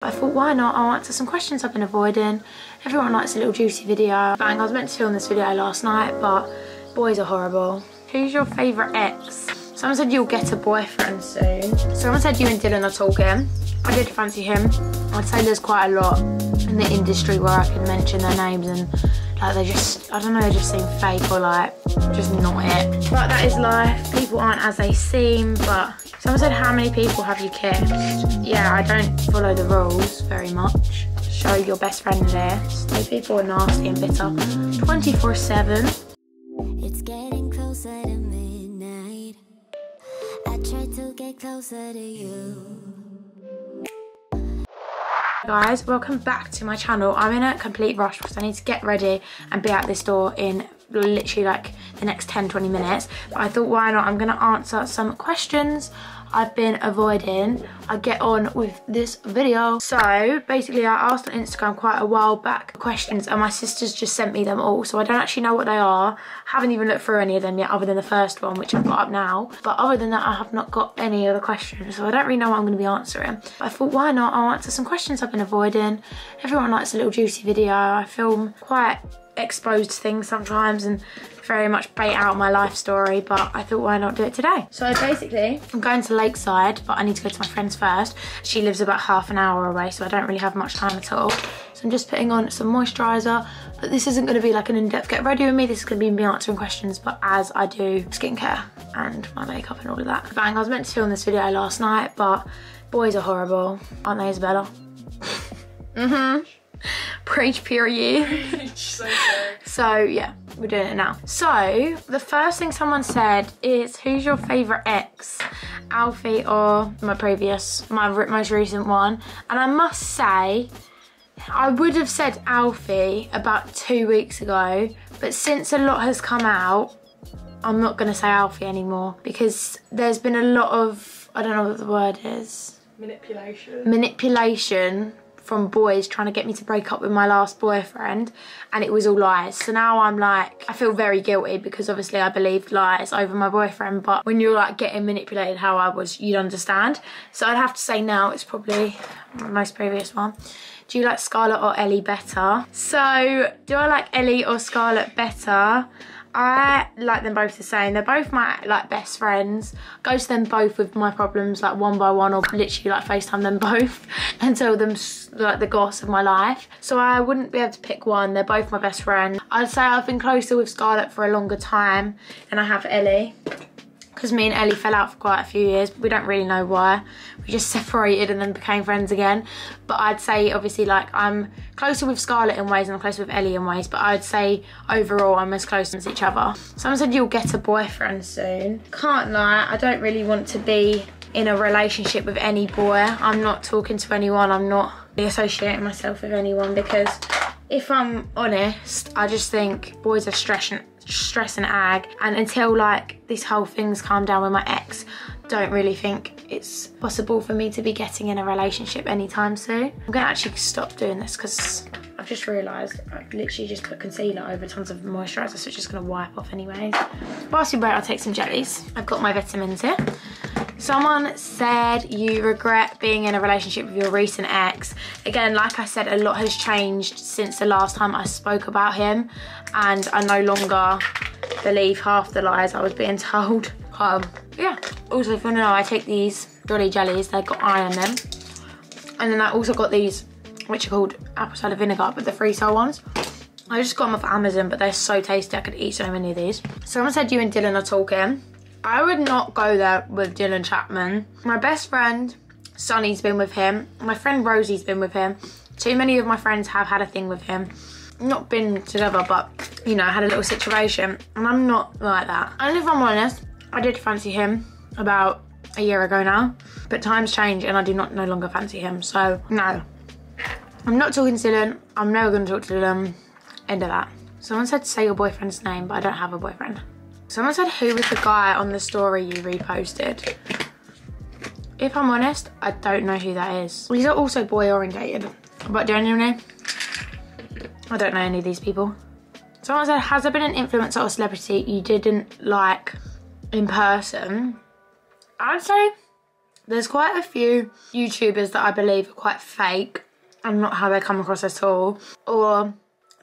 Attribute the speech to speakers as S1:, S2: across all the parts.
S1: I thought, why not? I'll answer some questions I've been avoiding. Everyone likes a little juicy video. Bang, I was meant to film this video last night, but boys are horrible. Who's your favourite ex? Someone said you'll get a boyfriend soon. Someone said you and Dylan are talking. I did fancy him. I'd say there's quite a lot in the industry where I can mention their names and like they just, I don't know, they just seem fake or like just not it. But that is life. People aren't as they seem, but someone said, how many people have you kissed? Yeah, I don't follow the rules very much. Show your best friend list. These people are nasty and bitter. 24/7.
S2: It's getting closer to midnight. I try to get closer to you.
S1: Guys, welcome back to my channel. I'm in a complete rush because I need to get ready and be out this door in literally like the next 10-20 minutes. But I thought, why not? I'm gonna answer some questions I've been avoiding. I get on with this video. So basically I asked on Instagram quite a while back questions and my sisters just sent me them all, so I don't actually know what they are. Haven't even looked through any of them yet other than the first one, which I've got up now. But other than that, I have not got any other questions, so I don't really know what I'm going to be answering. But I thought, why not? I'll answer some questions I've been avoiding. Everyone likes a little juicy video. I film quite exposed things sometimes and very much bait out my life story, but I thought, why not do it today? So basically I'm going to Lakeside, but I need to go to my friend's first. She lives about half an hour away, so I don't really have much time at all. So I'm just putting on some moisturizer, but this isn't going to be like an in-depth get ready with me. This is going to be me answering questions, but as I do skincare and my makeup and all of that. Bang, I was meant to film this video last night, but boys are horrible, aren't they, Isabella? Preach, period. So yeah, we're doing it now. So the first thing someone said is, who's your favourite ex? Alfie or my most recent one? And I must say, I would have said Alfie about 2 weeks ago, but since a lot has come out, I'm not gonna say Alfie anymore because there's been a lot of, I don't know what the word is. Manipulation from boys trying to get me to break up with my last boyfriend, and it was all lies. So now I'm like, I feel very guilty because obviously I believed lies over my boyfriend, but when you're like getting manipulated how I was, you'd understand. So I'd have to say now it's probably my most previous one. Do you like Scarlett or Ellie better? So do I like Ellie or Scarlett better? I like them both the same. They're both my like best friends. Go to them both with my problems like one by one, or literally like FaceTime them both and tell them like the goss of my life. So I wouldn't be able to pick one. They're both my best friends. I'd say I've been closer with Scarlett for a longer time than I have Ellie, because me and Ellie fell out for quite a few years. We don't really know why. We just separated and then became friends again. But I'd say obviously like I'm closer with Scarlett in ways and I'm closer with Ellie in ways, but I'd say overall I'm as close as each other. Someone said you'll get a boyfriend soon. Can't lie, I don't really want to be in a relationship with any boy. I'm not talking to anyone. I'm not associating myself with anyone because if I'm honest, I just think boys are stress and ag, and until like this whole thing's calmed down with my ex, don't really think it's possible for me to be getting in a relationship anytime soon. I'm gonna actually stop doing this because I've just realised I've literally just put concealer over tons of moisturiser, so it's just gonna wipe off anyways. Whilst you wait, I'll take some jellies. I've got my vitamins here. Someone said you regret being in a relationship with your recent ex. Again, like I said, a lot has changed since the last time I spoke about him, and I no longer believe half the lies I was being told. Yeah. Also, if you want to know, I take these Jolly Jellies. They've got iron in them. And then I also got these, which are called apple cider vinegar, but the free sale ones. I just got them off Amazon, but they're so tasty. I could eat so many of these. Someone said you and Dylan are talking. I would not go there with Dylan Chapman. My best friend, Sonny's been with him. My friend Rosie's been with him. Too many of my friends have had a thing with him. Not been together, but, you know, had a little situation. And I'm not like that. And if I'm honest, I did fancy him about a year ago now. But times change and I do no longer fancy him. So, no. I'm not talking to Dylan. I'm never going to talk to Dylan. End of that. Someone said say your boyfriend's name, but I don't have a boyfriend. Someone said, who was the guy on the story you reposted? If I'm honest, I don't know who that is. These are also boy orientated, but genuinely, I don't know any of these people. Someone said, has there been an influencer or celebrity you didn't like in person? I'd say There's quite a few YouTubers that I believe are quite fake and not how they come across at all, or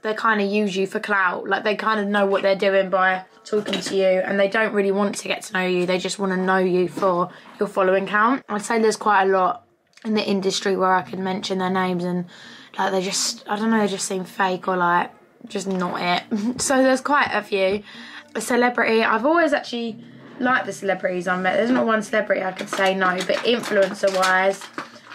S1: they kind of use you for clout. Like, they kind of know what they're doing by talking to you, and they don't really want to get to know you. They just want to know you for your following count. I'd say there's quite a lot in the industry where I can mention their names and like they just, I don't know, they just seem fake or like just not it. So there's quite a few. A celebrity, I've always actually liked the celebrities I've met. There's not one celebrity I could say no, but influencer wise,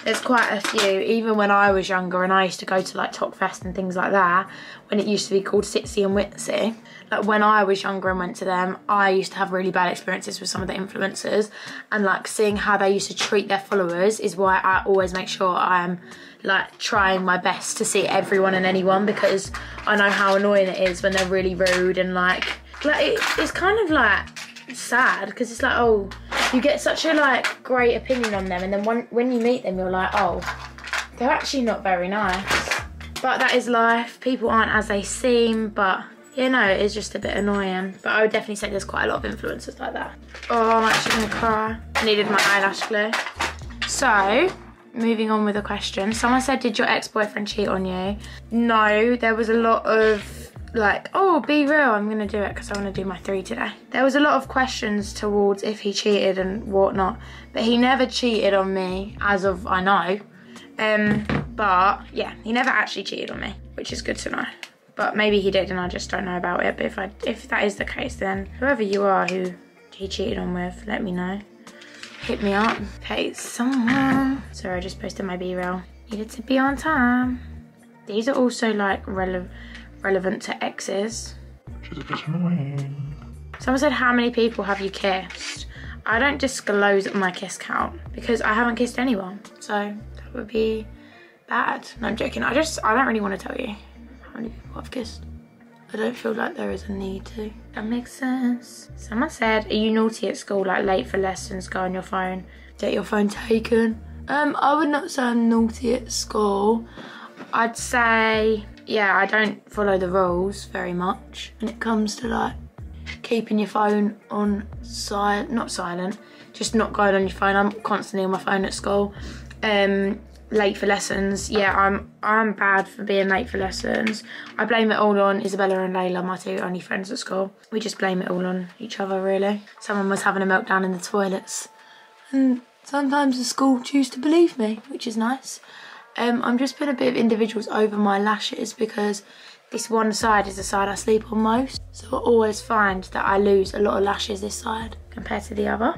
S1: there's quite a few. Even when I was younger and I used to go to like Talkfest and things like that, when it used to be called Sitsy and Witsy, like when I was younger and went to them, I used to have really bad experiences with some of the influencers, and like seeing how they used to treat their followers is why I always make sure I'm like trying my best to see everyone and anyone, because I know how annoying it is when they're really rude and like it's kind of like sad, because it's like, oh, you get such a like great opinion on them, and then when you meet them you're like, oh, they're actually not very nice. But that is life. People aren't as they seem, but you know, it is just a bit annoying. But I would definitely say there's quite a lot of influencers like that. Oh, I'm actually gonna cry. I needed my eyelash glue. So, moving on with a question. Someone said, did your ex-boyfriend cheat on you? No, there was a lot of like, oh, be real, I'm gonna do it because I want to do my 3 today. There was a lot of questions towards if he cheated and whatnot, but he never cheated on me as of I know. But yeah, he never actually cheated on me, which is good to know. But maybe he did and I just don't know about it. But if that is the case, then whoever you are who he cheated on with, let me know. Hit me up. Pay someone. Sorry, I just posted my B-roll. Needed to be on time. These are also like relevant to exes. Which is a bit annoying. Someone said, how many people have you kissed? I don't disclose my kiss count because I haven't kissed anyone. So that would be bad. No, I'm joking. I don't really want to tell you how many people I've kissed. I don't feel like there is a need to. That makes sense. Someone said, are you naughty at school, like late for lessons, go on your phone, get your phone taken? I would not say I'm naughty at school. I'd say, yeah, I don't follow the rules very much when it comes to like keeping your phone on not silent, just not going on your phone. I'm constantly on my phone at school. Late for lessons, yeah, I'm bad for being late for lessons. I blame it all on Isabella and Layla, my 2 only friends at school. We just blame it all on each other, really. Someone was having a meltdown in the toilets, and sometimes the school choose to believe me, which is nice. I'm just putting a bit of individuals over my lashes because this one side is the side I sleep on most. So I always find that I lose a lot of lashes this side compared to the other.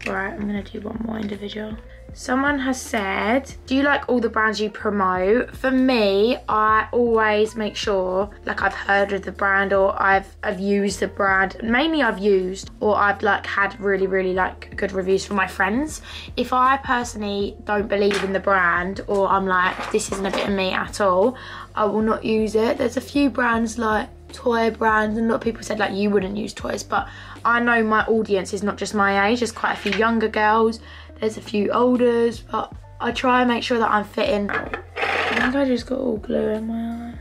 S1: Right, I'm gonna do one more individual. Someone has said, do you like all the brands you promote? For me, I always make sure like I've heard of the brand or I've used the brand. Mainly I've used or I've like had really like good reviews from my friends. If I personally don't believe in the brand or I'm like, this isn't a bit of me at all, I will not use it. There's a few brands like toy brands, and a lot of people said like you wouldn't use toys, but I know my audience is not just my age. There's quite a few younger girls, there's a few olders, but I try and make sure that I'm fitting. I think I just got all glue in my eye.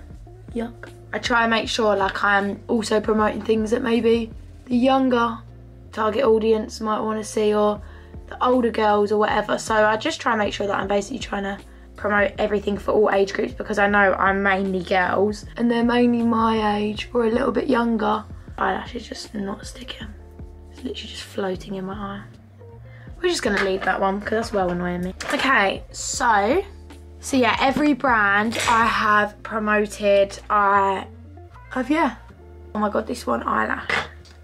S1: Yuck. I try and make sure like I'm also promoting things that maybe the younger target audience might want to see, or the older girls or whatever. So I just try and make sure that I'm basically trying to promote everything for all age groups, because I know I'm mainly girls and they're mainly my age or a little bit younger. Eyelashes just not sticking. It's literally just floating in my eye. We're just gonna leave that one because that's well annoying me. Okay, so yeah, every brand I have promoted, yeah. Oh my God, this one eyelash.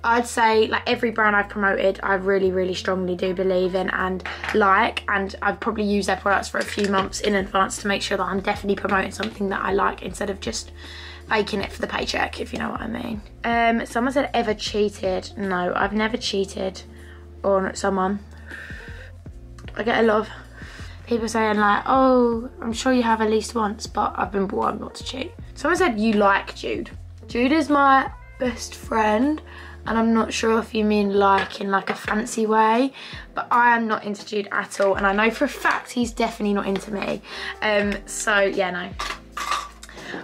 S1: I'd say like every brand I've promoted, I really strongly do believe in and like, and I've probably used their products for a few months in advance to make sure that I'm definitely promoting something that I like instead of just faking it for the paycheck, if you know what I mean. Someone said, ever cheated? No, I've never cheated on someone. I get a lot of people saying like, oh, I'm sure you have at least once, but I've been brought up not to cheat. Someone said, you like Jude. Jude is my best friend, and I'm not sure if you mean like in like a fancy way, but I am not into Jude at all, and I know for a fact he's definitely not into me. So yeah, no.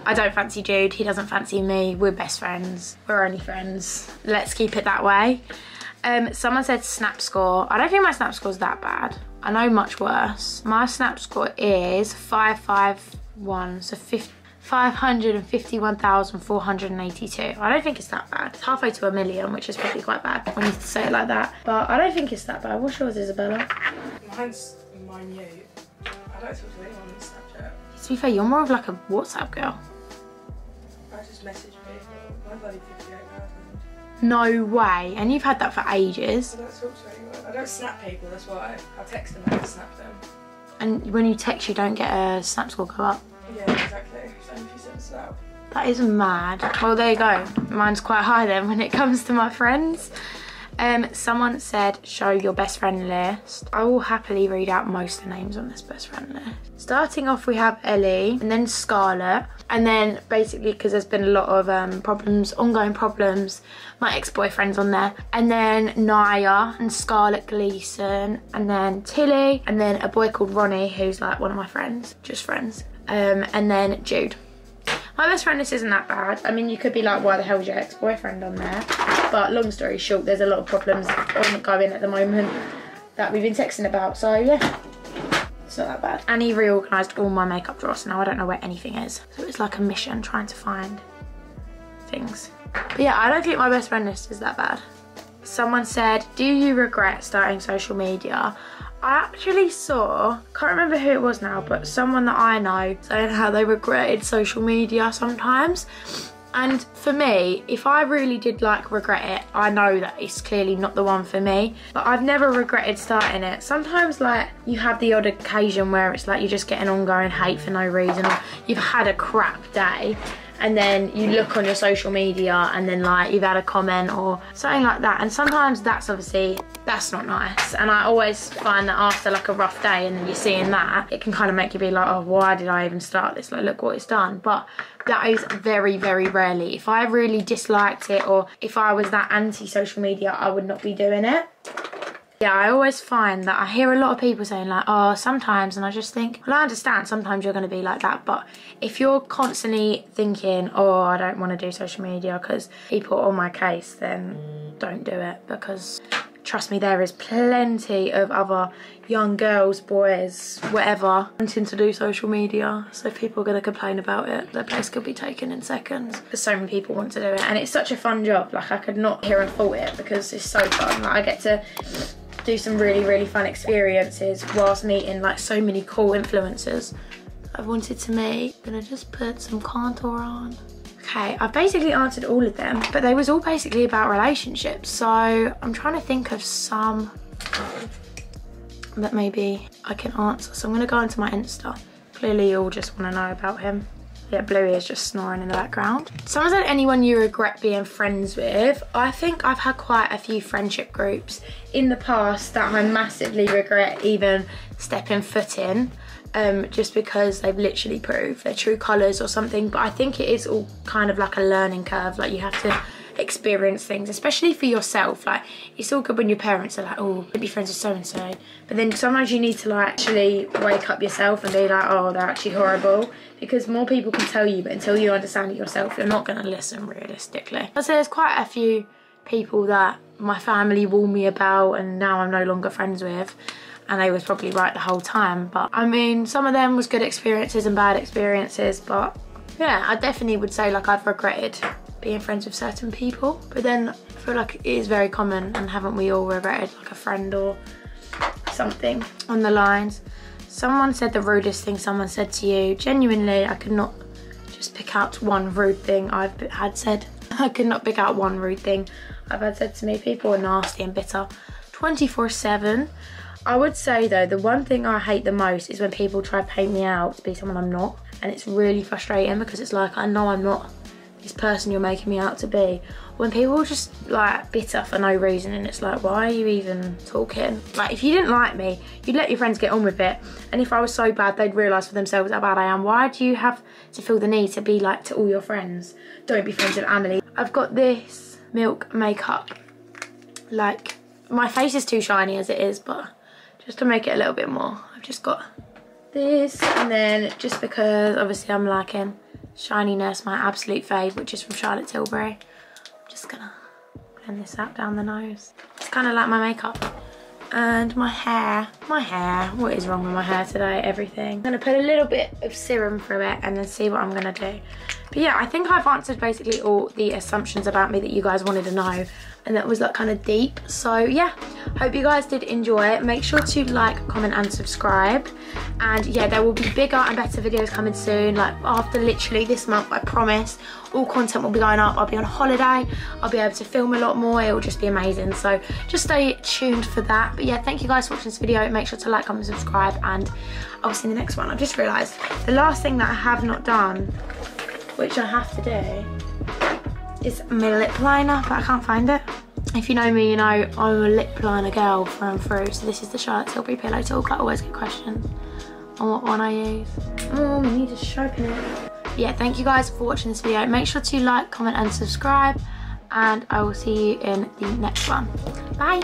S1: I don't fancy Jude, he doesn't fancy me, we're best friends. We're only friends. Let's keep it that way. Someone said snap score. I don't think my snap score is that bad. I know much worse. My snap score is 551, so 551,482. I don't think it's that bad. It's halfway to 1 million, which is probably quite bad when you say it like that. But I don't think it's that bad. What's yours, Isabella?
S3: Mine's minute. I don't talk to anyone on Snapchat.
S1: To be fair, you're more of like a WhatsApp girl.
S3: I just message people. Mine's bloody 58,000.
S1: No way. And you've had that for ages.
S3: I don't talk to anyone. I don't snap people, that's why. I text them and I snap them.
S1: And when you text, you don't get a snap score go up.
S3: Yeah, exactly. So if you send a snap.
S1: That is mad. Well, there you go. Mine's quite high then when it comes to my friends. Someone said, show your best friend list. I will happily read out most of the names on this best friend list. Starting off, we have Ellie, and then Scarlett, and then basically, because there's been a lot of problems, ongoing problems, my ex-boyfriend's on there, and then Naya and Scarlett Gleason, and then Tilly, and then a boy called Ronnie, who's like one of my friends, just friends, and then Jude. My best friend list isn't that bad. I mean, you could be like, why the hell is your ex-boyfriend on there? But long story short, there's a lot of problems ongoing at the moment that we've been texting about. So yeah, it's not that bad. Annie reorganised all my makeup drawers, so now I don't know where anything is. So it's like a mission trying to find things. But yeah, I don't think my best friend list is that bad. Someone said, do you regret starting social media? I actually saw, can't remember who it was now, but someone that I know saying how they regretted social media sometimes. And for me, if I really did like regret it, I know that it's clearly not the one for me, but I've never regretted starting it. Sometimes like you have the odd occasion where it's like you just get an ongoing hate for no reason, or you've had a crap day and then you look on your social media and then like you've had a comment or something like that. And sometimes that's obviously, that's not nice. And I always find that after like a rough day and then you're seeing that, it can kind of make you be like, oh, why did I even start this? Like, look what it's done. But that is very, very rarely. If I really disliked it or if I was that anti-social media, I would not be doing it. Yeah, I always find that I hear a lot of people saying like, oh, sometimes, and I just think, well, I understand sometimes you're going to be like that, but if you're constantly thinking, oh, I don't want to do social media because people are on my case, then don't do it, because trust me, there is plenty of other young girls, boys, whatever, wanting to do social media. So if people are going to complain about it, their place could be taken in seconds. Because so many people want to do it, and it's such a fun job. Like, I could not hear and fault it because it's so fun. Like, I get to do some really, really fun experiences whilst meeting like so many cool influencers I've wanted to meet. I'm gonna just put some contour on. Okay, I've basically answered all of them, but they was all basically about relationships. So I'm trying to think of some that maybe I can answer. So I'm gonna go into my Insta. Clearly you all just wanna know about him. Yeah, Bluey is just snoring in the background. Someone said, anyone you regret being friends with? I think I've had quite a few friendship groups in the past that I massively regret even stepping foot in, just because they've literally proved their true colours or something. But I think it is all kind of like a learning curve. Like, you have to experience things, especially for yourself. Like, it's all good when your parents are like, oh, be friends with so-and-so, but then sometimes you need to like actually wake up yourself and be like, oh, they're actually horrible, because more people can tell you, but until you understand it yourself, you're not going to listen realistically. So there's quite a few people that my family warned me about and now I'm no longer friends with, and they was probably right the whole time. But I mean, some of them was good experiences and bad experiences, but yeah, I definitely would say like I've regretted being friends with certain people, but then I feel like it is very common, and haven't we all regretted like a friend or something on the lines. Someone said the rudest thing someone said to you. Genuinely, I could not just pick out one rude thing I've had said. I could not pick out one rude thing I've had said to me. People are nasty and bitter 24/7. I would say though, the one thing I hate the most is when people try to paint me out to be someone I'm not, and it's really frustrating because it's like, I know I'm not this person you're making me out to be. When people are just like bitter for no reason, and it's like, why are you even talking? Like, if you didn't like me, you'd let your friends get on with it, and if I was so bad they'd realise for themselves how bad I am. Why do you have to feel the need to be like to all your friends? Don't be friends with Amelie. I've got this Milk makeup, like my face is too shiny as it is, but just to make it a little bit more, I've just got this, and then just because obviously I'm liking Shininess, my absolute fave, which is from Charlotte Tilbury, I'm just gonna blend this out down the nose. kind of like my makeup. And my hair, what is wrong with my hair today? Everything. I'm gonna put a little bit of serum through it and then see what I'm gonna do. But yeah, I think I've answered basically all the assumptions about me that you guys wanted to know, and that was like kind of deep. So yeah, hope you guys did enjoy it. Make sure to like, comment and subscribe. And yeah, there will be bigger and better videos coming soon. Like after literally this month, I promise, all content will be going up. I'll be on holiday. I'll be able to film a lot more. It will just be amazing. So just stay tuned for that. But yeah, thank you guys for watching this video. Make sure to like, comment, subscribe, and I'll see you in the next one. I've just realised the last thing that I have not done, which I have to do, is my lip liner, but I can't find it. If you know me, you know I'm a lip liner girl through and through. So this is the Charlotte Tilbury Pillow Talk. I always get questions on what one I use. Oh, we need to sharpen it. Yeah, thank you guys for watching this video. Make sure to like, comment and subscribe, and I will see you in the next one. Bye.